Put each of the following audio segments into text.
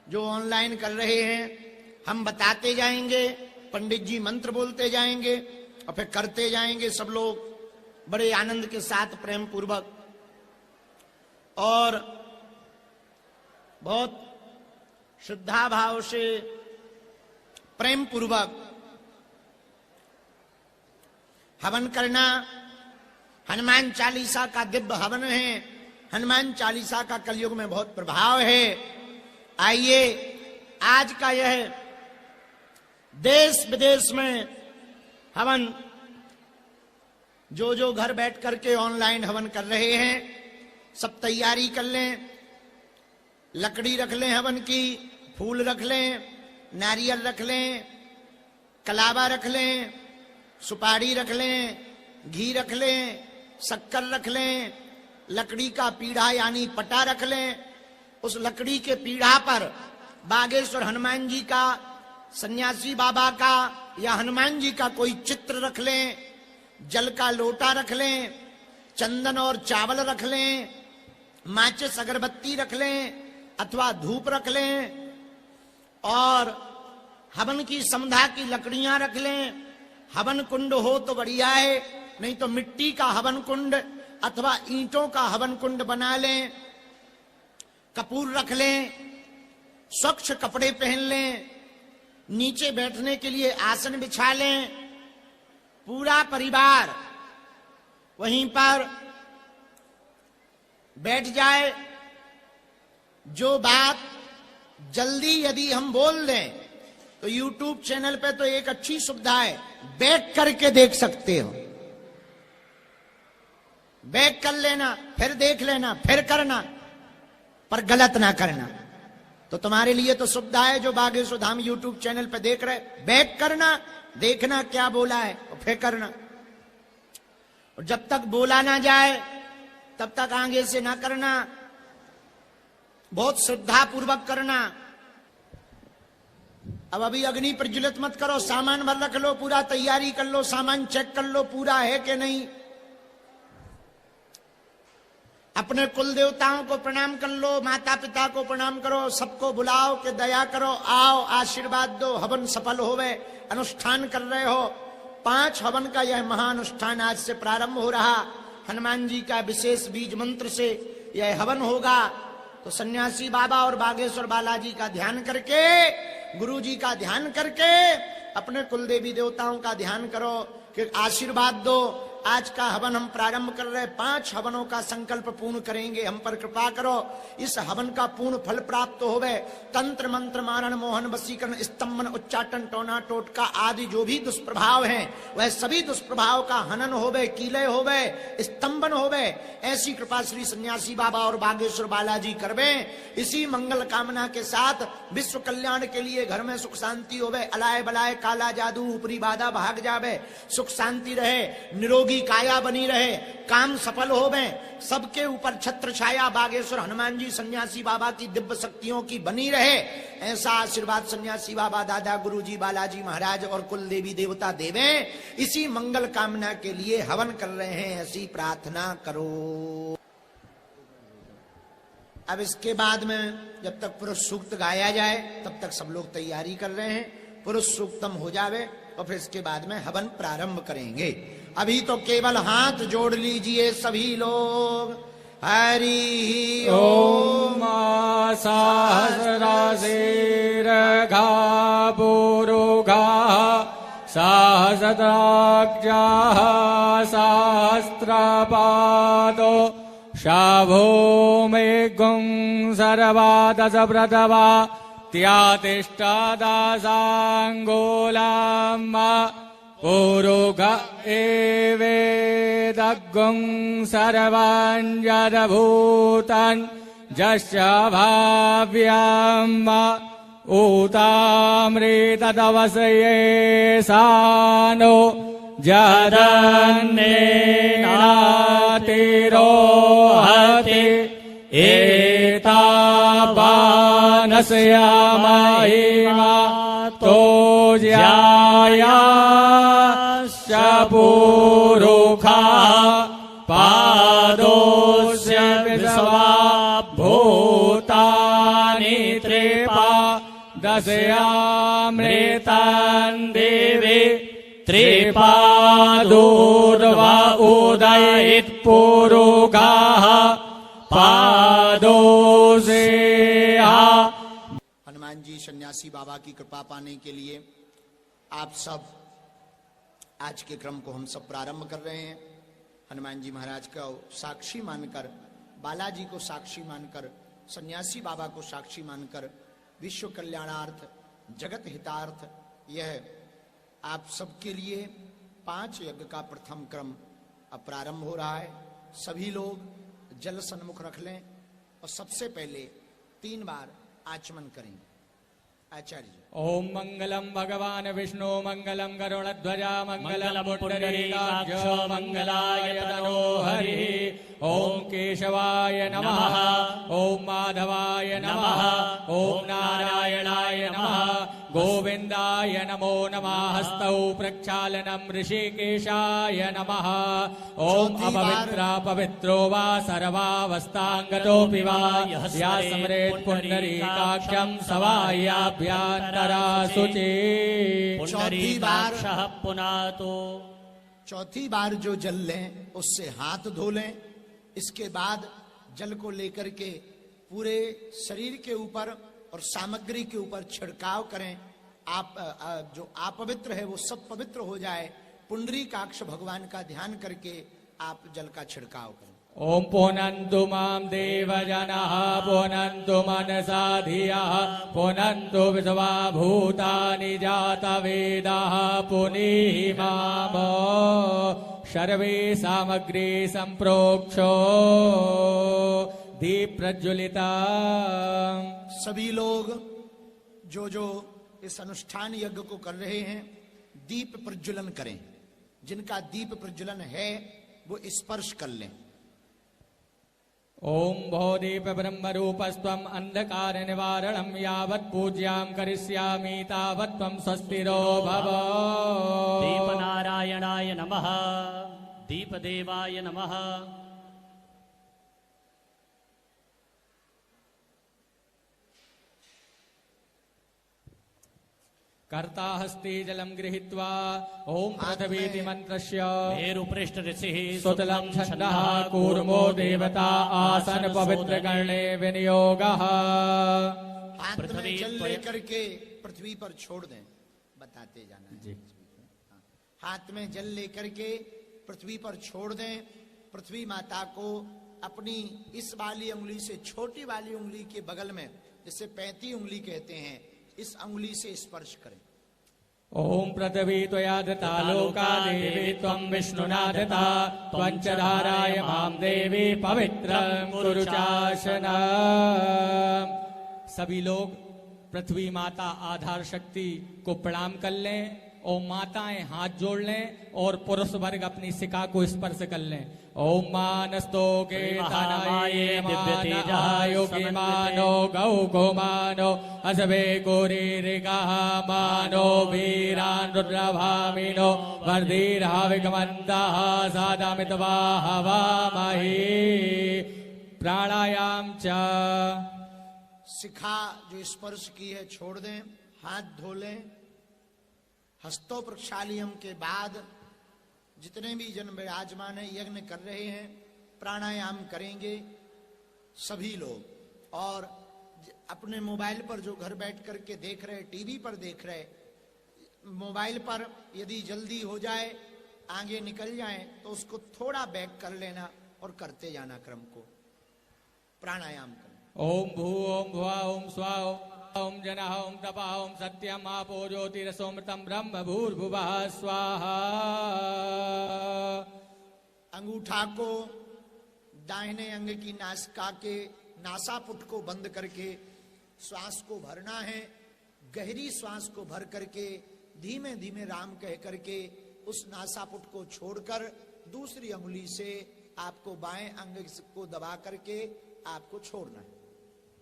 जो ऑनलाइन कर रहे हैं, हम बताते जाएंगे, पंडित जी मंत्र बोलते जाएंगे और फिर करते जाएंगे सब लोग बड़े आनंद के साथ, प्रेम पूर्वक और बहुत श्रद्धा भाव से, प्रेम पूर्वक हवन करना। हनुमान चालीसा का दिव्य हवन है। हनुमान चालीसा का कलयुग में बहुत प्रभाव है। आइए आज का यह देश विदेश में हवन, जो घर बैठ करके ऑनलाइन हवन कर रहे हैं, सब तैयारी कर लें। लकड़ी रख लें हवन की, फूल रख लें, नारियल रख लें, कलावा रख लें, सुपारी रख लें, घी रख लें, शक्कर रख लें, लकड़ी का पीढ़ा यानी पटा रख लें। उस लकड़ी के पीढ़ा पर बागेश्वर हनुमान जी का, सन्यासी बाबा का या हनुमान जी का कोई चित्र रख लें। जल का लोटा रख लें, चंदन और चावल रख लें, माचिस अगरबत्ती रख लें अथवा धूप रख लें और हवन की समधा की लकड़ियां रख लें। हवन कुंड हो तो बढ़िया है, नहीं तो मिट्टी का हवन कुंड अथवा ईंटों का हवन कुंड बना लें। कपूर रख लें, स्वच्छ कपड़े पहन लें, नीचे बैठने के लिए आसन बिछा लें। पूरा परिवार वहीं पर बैठ जाए। जो बात जल्दी यदि हम बोल दें तो YouTube चैनल पे तो एक अच्छी सुविधा है, बैक करके देख सकते हो। बैक कर लेना, फिर देख लेना, फिर करना, पर गलत ना करना। तो तुम्हारे लिए तो सुविधा है जो बागेश्वर धाम YouTube चैनल पे देख रहे, बैक करना, देखना क्या बोला है और फिर करना। और जब तक बोला ना जाए तब तक आगे से ना करना, बहुत श्रद्धा पूर्वक करना। अब अभी अग्नि प्रज्वलित मत करो, सामान भर रख लो, पूरा तैयारी कर लो, सामान चेक कर लो पूरा है कि नहीं। अपने कुल देवताओं को प्रणाम कर लो, माता पिता को प्रणाम करो, सबको बुलाओ कि दया करो, आओ आशीर्वाद दो, हवन सफल होवे। अनुष्ठान कर रहे हो, 5 हवन का यह महानुष्ठान आज से प्रारंभ हो रहा। हनुमान जी का विशेष बीज मंत्र से यह हवन होगा। तो सन्यासी बाबा और बागेश्वर बालाजी का ध्यान करके, गुरु जी का ध्यान करके, अपने कुल देवी देवताओं का ध्यान करो कि आशीर्वाद दो। आज का हवन हम प्रारंभ कर रहे, 5 हवनों का संकल्प पूर्ण करेंगे, हम पर कृपा करो। इस हवन का पूर्ण फल प्राप्त होवे। तंत्र मंत्र मारण मोहन वशीकरण स्तंभन उच्चाटन टोना टोटका आदि जो भी दुष्प्रभाव हैं, वह सभी दुष्प्रभाव का हनन होवे, कीलय होवे, स्तंभन होवे। ऐसी कृपा श्री सन्यासी बाबा और बागेश्वर बालाजी करवे। इसी मंगल कामना के साथ विश्व कल्याण के लिए घर में सुख शांति होवे, अलाय बलाय काला जादू ऊपरी बाधा भाग जावे, सुख शांति रहे, निरोगी काया बनी रहे, काम सफल होवे, सबके ऊपर छत्र छाया बागेश्वर हनुमान जी सन्यासी बाबा की दिव्य शक्तियों की बनी रहे। ऐसा आशीर्वाद सन्यासी बाबा, दादा, गुरु जी, बालाजी महाराज और कुल देवी देवता देवे। इसी मंगल कामना के लिए हवन कर रहे हैं, ऐसी प्रार्थना करो। अब इसके बाद में जब तक पुरुष सूक्त गाया जाए तब तक सब लोग तैयारी कर रहे हैं। पुरुष सूक्तम हो जावे और फिर इसके बाद में हवन प्रारंभ करेंगे। अभी तो केवल हाथ जोड़ लीजिए सभी लोग। हरि ओम। सहस्राशीर्घा पुरुघा सहस्राक्षाः सहस्रपादो शाभो मेघुं सर्वादशप्रथवा त्यातिष्ठादासाङ्गोलाम्मा पुरुघ एवेदग्गुं सर्वाञ्जरभूतान् जस्य भाव्याम्मा ऊतामृतदवसये सानो जदन्नेनातिरोहति एतावानस्यामहिमा तो ज्यायाश्च पुरुखा पादोस्य विश्वा भूतानि त्रि दशयामृतान् देवे त्रिपादोर्वा उदयित्पुरुगाः पादोसेहा। हनुमान जी सन्यासी बाबा की कृपा पाने के लिए आप सब आज के क्रम को हम सब प्रारंभ कर रहे हैं। हनुमान जी महाराज को साक्षी मानकर, बालाजी को साक्षी मानकर, सन्यासी बाबा को साक्षी मानकर विश्व कल्याणार्थ, जगत हितार्थ यह आप सबके लिए 5 यज्ञ का प्रथम क्रम अब प्रारंभ हो रहा है। सभी लोग जल सन्मुख रख लें और सबसे पहले 3 बार आचमन करें। आचार्य जी। ओम मंगलम भगवान विष्णु मंगलम गरुड़ध्वजा मंगलम पुंडरीकाक्ष मंगलाय तनो हरि। ओम केशवाय नमः, ओम माधवाय नमः, ओम नारायणाय नमः, गोविंदाय नमो नमः। हस्तौ प्रक्षालनम ऋषिकेशाय नमः। ओम अपवित्र पवित्रो वा सर्वावस्थांगतोऽपि वा या स्मरेत् पुंडरीकाक्षं सवायाभ्यन्तरा शुचि। चौथी बार जो जल लें उससे हाथ धो लें। इसके बाद जल को लेकर के पूरे शरीर के ऊपर और सामग्री के ऊपर छिड़काव करें। आप जो अपवित्र है वो सब पवित्र हो जाए। पुंडरीकाक्ष भगवान का ध्यान करके आप जल का छिड़काव करें। ओम पुनन्तु मां देवजनः पुनन्तु मनसा धियः पुनन्तु विश्वा भूतानि जातवेदः पुनीहि माम् सर्वे सामग्री संप्रोक्षो दीप प्रज्वलिता। सभी लोग जो इस अनुष्ठान यज्ञ को कर रहे हैं दीप प्रज्वलन करें। जिनका दीप प्रज्वलन है वो स्पर्श कर लें। ओम भोदीप ब्रह्म रूपस्त्वं अंधकार निवारणं यावत् पूज्यां करिष्यामि तावत् त्वं स्वस्तिरो भव। दीपनारायणाय नमः, दीपदेवाय नमः। कर्ता हस्ते जलं गृहीत्वा ओम पृथ्वीति मंत्रस्य मेरुपृष्ठ ऋषिः सुतलं छन्दः कूर्मो देवता आसन पवित्र कर्णे विनियोगः। हाथ में जल लेकर के पृथ्वी पर छोड़ दें। बताते जाना है। हाथ में जल लेकर के पृथ्वी पर छोड़ दें। पृथ्वी माता को अपनी इस वाली उंगली से छोटी वाली उंगली के बगल में, जिसे 35 उंगली कहते हैं, इस अंगुली से स्पर्श करें। ओम पृथ्वी त्वया धृता लोका देवी त्वं विष्णुना धृता त्वं च धाराय मां देवी पवित्रं कुरु चाशना। सभी लोग पृथ्वी माता आधार शक्ति को प्रणाम कर लें। ओम माताएं हाथ जोड़ लें और पुरुष वर्ग अपनी शिखा को स्पर्श कर लें। ओम मानस्तो के धनाये योगी मानो गौ गो मानो असवे गोरी ऋगा मानो वीरान रुद्रभामिनो वर्धीर्हाविकमन्तः सादामित्वा हवामहे। प्राणायाम च। शिखा जो स्पर्श की है छोड़ दें, हाथ धो लें। हस्तो प्रक्षालियम के बाद जितने भी जन विराजमान है यज्ञ कर रहे हैं प्राणायाम करेंगे सभी लोग। और अपने मोबाइल पर जो घर बैठ करके देख रहे, टीवी पर देख रहे, मोबाइल पर यदि जल्दी हो जाए आगे निकल जाए तो उसको थोड़ा बैक कर लेना और करते जाना क्रम को। प्राणायाम करें। ओम भू ओम भुवा ओम स्वा ओम जनः ओम तपः ओम सत्यम आपो ज्योतिरसोमृतम ब्रह्म भूर्भुवः स्वाहा। अंगूठा को दाहिने अंग की नासिका के नासापुट को बंद करके श्वास को भरना है। गहरी श्वास को भर करके धीमे धीमे राम कह करके उस नासापुट को छोड़कर दूसरी अंगुली से आपको बाएं अंग को दबा करके आपको छोड़ना है।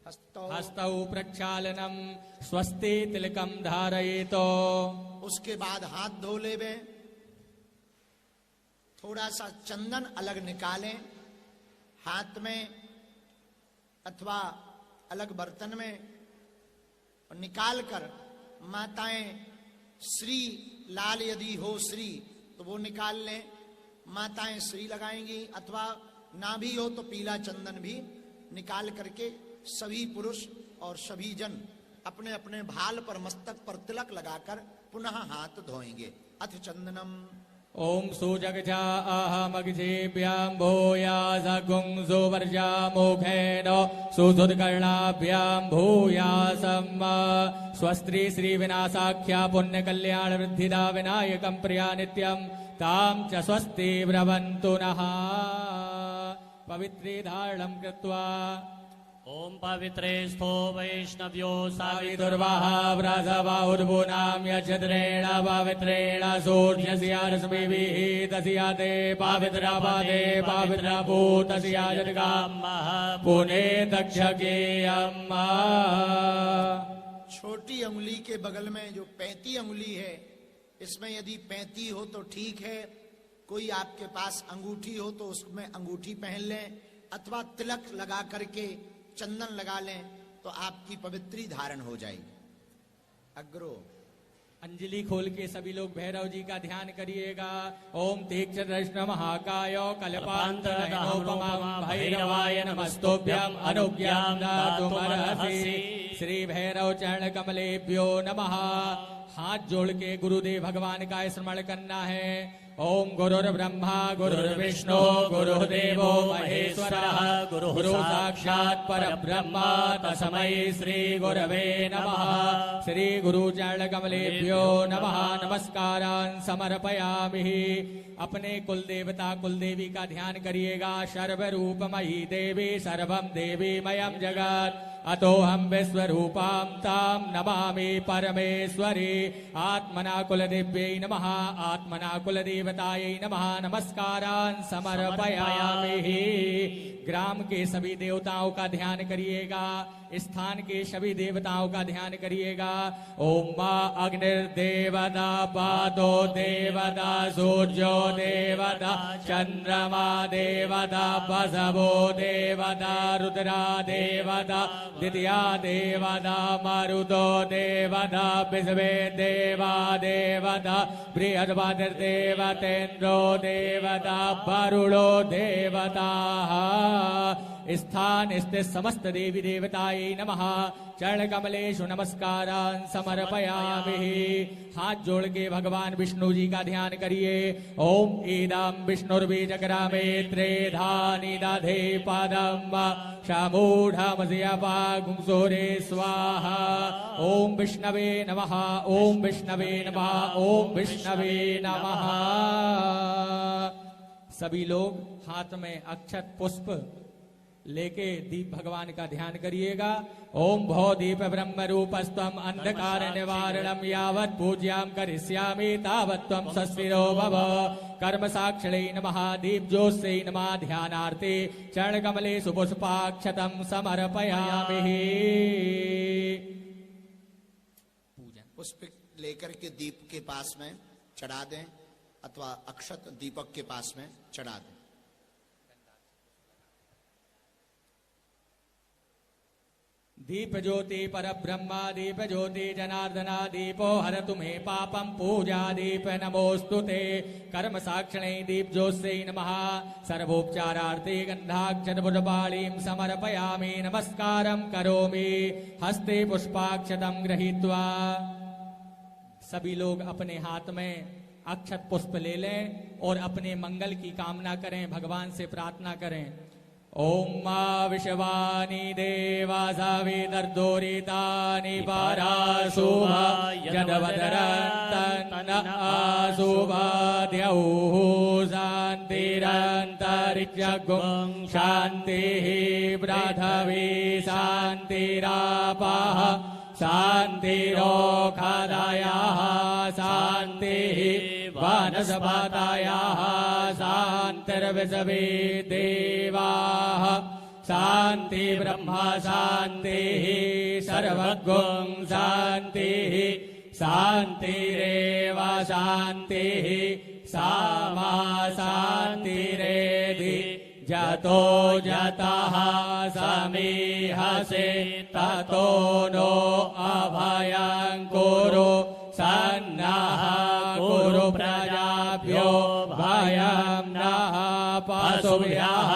हस्तौ प्रक्षालनम स्वस्ति तिलकम धारयेतो। उसके बाद हाथ धो लेवे। थोड़ा सा चंदन अलग निकालें, हाथ में अथवा अलग बर्तन में निकाल कर माताएं श्री लाल यदि हो श्री तो वो निकाल लें, माताएं श्री लगाएंगी, अथवा ना भी हो तो पीला चंदन भी निकाल करके सभी पुरुष और सभी जन अपने अपने भाल पर मस्तक पर तिलक लगाकर पुनः हाथ धोएंगे। अथ चंदनम ओम सुजगजा अहमग्जेभ्यां भूयासगुंसो वर्जामुखेन सुसुदकर्णाभ्यां भूयासम् स्वस्त्री श्रीविनाशाख्या पुण्यकल्याण वृद्धिदा विनायकं प्रिया नित्यं तां च स्वस्ति ब्रवन्तु नः। पवित्रे धारणं कृत्वा ओम पवित्रे स्थो वैष्णव्यो साविदुर्वाः व्रजबाहुर्भूनां यच्छद्रेण पवित्रेण सूर्यस्य रश्मिभिः तस्या ते पवित्रपदे पवित्रभूतस्य जगाम पुने दक्षकेयम्। छोटी अंगुली के बगल में जो 35 अंगुली है, इसमें यदि 35 हो तो ठीक है, कोई आपके पास अंगूठी हो तो उसमें अंगूठी पहन लें, अथवा तिलक लगा करके चंदन लगा लें तो आपकी पवित्री धारण हो जाएगी। अग्रो अंजलि खोल के सभी लोग भैरव जी का ध्यान करिएगा। ओम तीक्ष्ण महाकाय कल्पांतरहिनोपमां भैरवाय नमस्तोभ्यं अनुज्ञां दातुमर्हसि। श्री भैरव चरण कमलेभ्यो नमः। हाथ जोड़ के गुरुदेव भगवान का स्मरण करना है। ओम गुरुर्ब्रह्मा गुरुर्विष्णु गुरुदेवो महेश्वरः गुरु साक्षात् परब्रह्म तस्मै श्री गुरवे नमः। श्री गुरु चरण कमलेभ्यो नमः। नमस्कारान् समर्पयामि। अपने कुल देवता कुल देवी का ध्यान करिएगा। सर्वरूपमयी देवी सर्वं देवीमयं जगत् अतोहम विश्वरूपां तां नमामि परमेश्वरी। आत्मना कुलदेव्यै नमः। आत्मना कुलदेवतायै नमः। नमस्कारान् समर्पयामि। ग्राम के सभी देवताओं का ध्यान करिएगा। स्थान के सभी देवताओं का ध्यान करिएगा। ओम मा अग्निर्देवता पादो देवता सूर्यो देवता चंद्रमा देवता बसवो देवता रुद्रा देवता द्वितीया देवता मरुतो देवता विश्वे देवा देवता बृहस्पतिर्देवतेन्द्रो देवता वरुणो देवता। स्थान स्थित समस्त देवी देवतायै नमः। चरण कमलेषु नमस्कारान् समर्पयामि। हाथ जोड़ के भगवान विष्णु जी का ध्यान करिए। ओम इदं विष्णुर्बीजग्रामे त्रेधानि दधे पदं शामूढमस्यपागुंसोरे स्वाहा। ओम विष्णवे नमः। ओम विष्णवे नमः। ओम विष्णवे नमः। सभी लोग हाथ में अक्षत पुष्प लेके दीप भगवान का ध्यान करिएगा। ओम भो दीप ब्रह्म रूपस्त्वम अंधकार निवारणम यावत् पूज्याम करिष्यामि तावत् त्वं सस्थिरो भव। कर्म साक्षिणे नमः। दीप ज्योत्स्यै नमः। ध्यानार्थे चरण कमलेषु पुष्पाक्षतं समर्पयामि। पुष्प लेकर के दीप के पास में चढ़ा दें, अथवा अक्षत दीपक के पास में चढ़ा दें। दीप ज्योति पर ब्रह्मा दीप ज्योति जनार्दना दीपो हर तुम्हें पापम पूजा दीप नमोस्तुते। कर्म साक्षिणे दीप ज्योत्स्यै नमः। सर्वोपचारार्थे गंधाक्षतपुष्पाणिं समर्पयामि। नमस्कारं करोमि हस्ते पुष्पाक्षतं गृहीत्वा। सभी लोग अपने हाथ में अक्षत पुष्प ले लें और अपने मंगल की कामना करें, भगवान से प्रार्थना करें। ओम मा विश्वानि देवा सवितर्दुरितानि पराशुभा यद्वदरन्तन आशुभाद्यौः शान्तिरन्तरिक्षगुं शान्तिः पृथिवी शान्तिरापः शान्तिरोषधयः शान्तिः वनस्पतयः शान्तिर्विश्वे देवाः शान्ति ब्रह्मा शान्तिः सर्वगुं शान्तिः शान्तिरेव शान्तिः सा मा शान्तिरेधि जतो जतः समीहसे ततो नो अभयं कुरु सन्नः कुरु प्रजाभ्यो भयं नः पशुभ्यः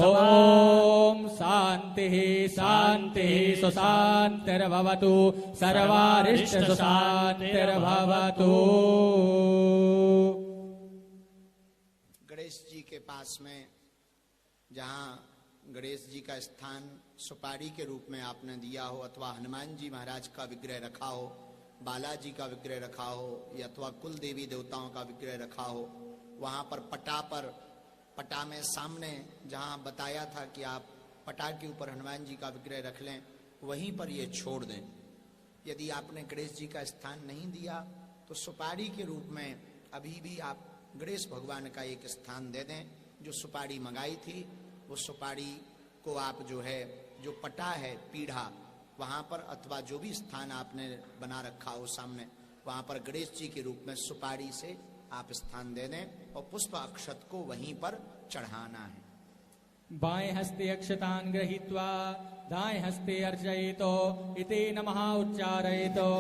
ॐ शान्तिः शान्तिः सुशान्तिर्भवतु सर्वारिष्ट सुशान्तिर्भवतु। गणेश जी के पास में जहाँ गणेश जी का स्थान सुपारी के रूप में आपने दिया हो, अथवा हनुमान जी महाराज का विग्रह रखा हो, बालाजी का विग्रह रखा हो, या अथवा कुल देवी देवताओं का विग्रह रखा हो, वहाँ पर पटा में सामने जहाँ बताया था कि आप पटा के ऊपर हनुमान जी का विग्रह रख लें, वहीं पर ये छोड़ दें। यदि आपने गणेश जी का स्थान नहीं दिया तो सुपारी के रूप में अभी भी आप गणेश भगवान का एक स्थान दे दें। जो सुपारी मंगाई थी वो सुपारी को आप जो पटा है पीढ़ा, वहाँ पर अथवा जो भी स्थान आपने बना रखा हो सामने, वहाँ पर गणेश जी के रूप में सुपारी से आप स्थान दे दें और पुष्प अक्षत को वहीं पर चढ़ाना है। बाएं हस्ते अक्षतान गृहीत्वा दाएं हस्ते अर्चयितो इति नमः उच्चारयितो।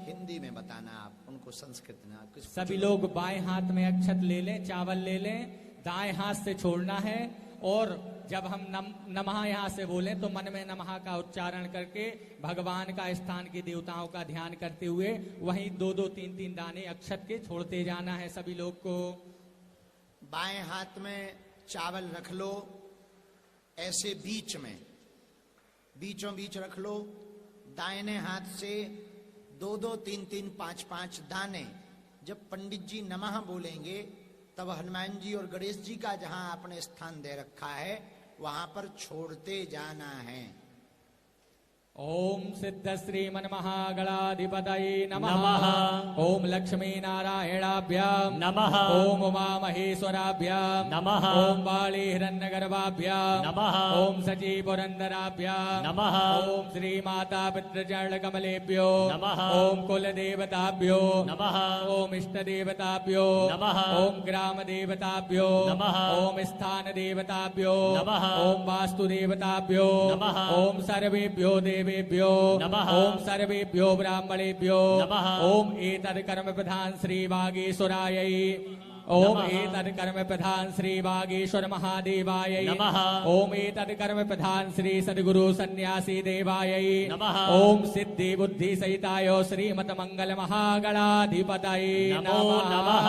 हिंदी में बताना आप उनको, संस्कृत में आप सभी लोग बाएं हाथ में अक्षत ले लें, चावल ले लें, दाएं हाथ से छोड़ना है और जब हम नमः यहाँ से बोलें तो मन में नमः का उच्चारण करके भगवान का स्थान के देवताओं का ध्यान करते हुए वहीं 2-2 3-3 दाने अक्षत के छोड़ते जाना है सभी लोग को। बाएं हाथ में चावल रख लो, ऐसे बीच में बीचों बीच रख लो। दाहिने हाथ से 2-2 3-3 5-5 दाने जब पंडित जी नमः बोलेंगे तब हनुमान जी और गणेश जी का जहां आपने स्थान दे रखा है वहां पर छोड़ते जाना है। ओम सिद्ध श्री मनमहागणाधिपतये नमः। ओम लक्ष्मी नारायणाभ्याम नमः। ओम उमा महेश्वराभ्याम नमः। ओम बाली हिरण्यगर्भाभ्याम नमः। ओम सची पुरंदराभ्याम नमः। ओम श्री माता पितृचरण कमलेभ्यो नमः। ओम कुल देवताभ्यो नमः। ओम इष्ट देवताभ्यो नमः। ओम ग्राम देवताभ्यो नमः। ओम स्थान देवताभ्यो नमः। ओम वास्तु देवताभ्यो नमः। ओम सर्वेभ्यो देवेभ्यो नमः। ओम सर्वेभ्यो ब्राह्मणेभ्यो नमः। ओम एतद् कर्म प्रधान श्री वागीश्वरायै ओम नमः। एतद् कर्म प्रधान श्री वागीश्वर महादेवायै नमः। ओम एतद् कर्म प्रधान श्री सद्गुरु सन्यासी देवायै नमः। ओम सिद्धि बुद्धि सहिताय श्रीमत मंगल महागणाधिपतये नमो नमः।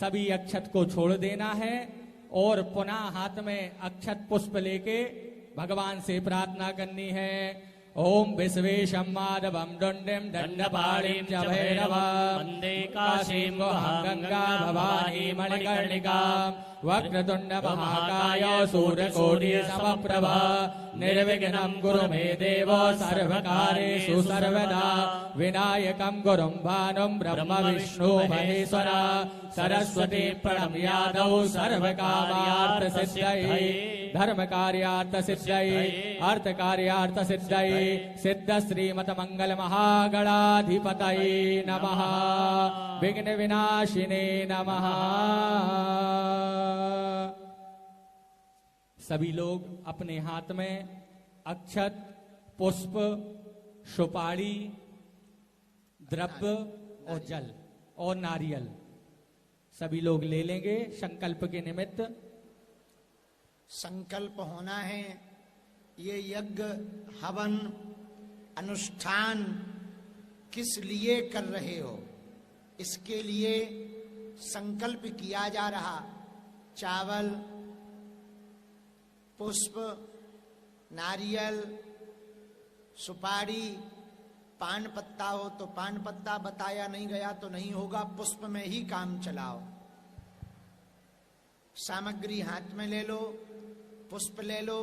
सभी अक्षत को छोड़ देना है और पुनः हाथ में अक्षत पुष्प लेके भगवान से प्रार्थना करनी है। ओम विश्वेशं माधवं दण्डिं दण्डपाणिं च भैरवं वन्दे काशीं गुहां गंगा भवानी मणिकर्णिकां वक्रतुण्ड महाकाय सूर्यकोटि समप्रभा निर्विघ्नं कुरु मे देव सर्वकार्येषु सर्वदा विनायकं गुरुं भानुं ब्रह्म विष्णु महेश्वर सरस्वती प्रणम्यादौ सर्वकार्यार्थ सिद्धये धर्म कार्यार्थ सिद्धये अर्थ कार्यार्थ सिद्धये सिद्ध श्रीमत मंगल महागणाधिपतये नमः। विघ्न विनाशिने नमः। सभी लोग अपने हाथ में अक्षत पुष्प सुपारी द्रव्य और जल और नारियल सभी लोग ले लेंगे संकल्प के निमित्त। संकल्प होना है। ये यज्ञ हवन अनुष्ठान किस लिए कर रहे हो, इसके लिए संकल्प किया जा रहा। चावल पुष्प नारियल सुपारी पान पत्ता हो तो पान पत्ता, बताया नहीं गया तो नहीं होगा, पुष्प में ही काम चलाओ। सामग्री हाथ में ले लो, पुष्प ले लो,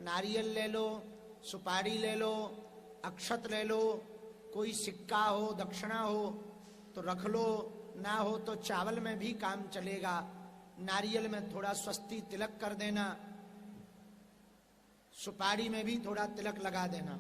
नारियल ले लो, सुपारी ले लो, अक्षत ले लो, कोई सिक्का हो दक्षिणा हो तो रख लो, ना हो तो चावल में भी काम चलेगा। नारियल में थोड़ा स्वस्ति तिलक कर देना, सुपारी में भी थोड़ा तिलक लगा देना।